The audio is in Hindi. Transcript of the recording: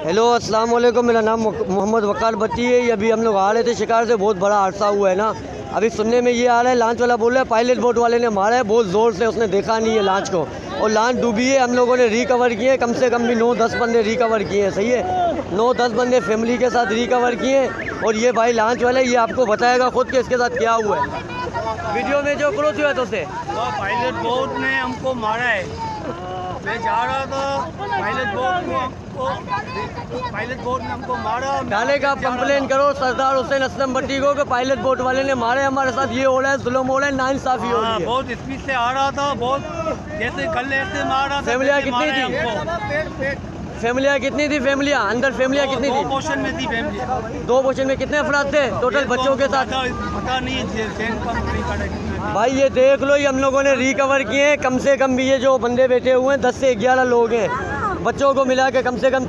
हेलो अस्सलाम वालेकुम। मेरा नाम मोहम्मद वकार बत्ती है। ये अभी हम लोग आ रहे थे शिकार से, बहुत बड़ा हादसा हुआ है ना। अभी सुनने में ये आ रहा है, लॉन्च वाला बोल रहा है पायलट बोट वाले ने मारा है बहुत ज़ोर से, उसने देखा नहीं है लॉन्च को और लॉन्च डूबी है। हम लोगों ने रिकवर किए, कम से कम भी 9-10 बंदे रिकवर किए हैं। सही है, 9-10 बंदे फैमिली के साथ रिकवर किए। और ये भाई लॉन्च वाला ये आपको बताएगा खुद के इसके साथ क्या हुआ है। वीडियो में जो क्रोच हुआ तो उसे पायलट बोट ने हमको मारा है। मैं जा रहा था, पायलट बोट ने हमको मारा। डाले का आप कंप्लेन करो सरदार हुसैन असलम भट्टी को कि पायलट बोट वाले ने मारे, हमारे साथ ये हो रहा है, जुल्म हो रहा है, नाइंसाफी हो रही है। बहुत स्पीड से आ रहा था, बहुत जैसे गले ऐसे मार रहा था। फैमिलियाँ कितनी थी? फैमिलियाँ कितनी थी? फैमिलियाँ अंदर फैमिलियाँ कितनी थी? 2 पोर्शन में थी फैमिली। 2 पोर्शन में कितने अफराद थे टोटल बच्चों के साथ? पता नहीं है भाई ये देख लो, ये हम लोगों ने रिकवर किए हैं। कम से कम भी ये जो बंदे बैठे हुए हैं 10 से 11 लोग हैं। बच्चों को मिला के कम से कम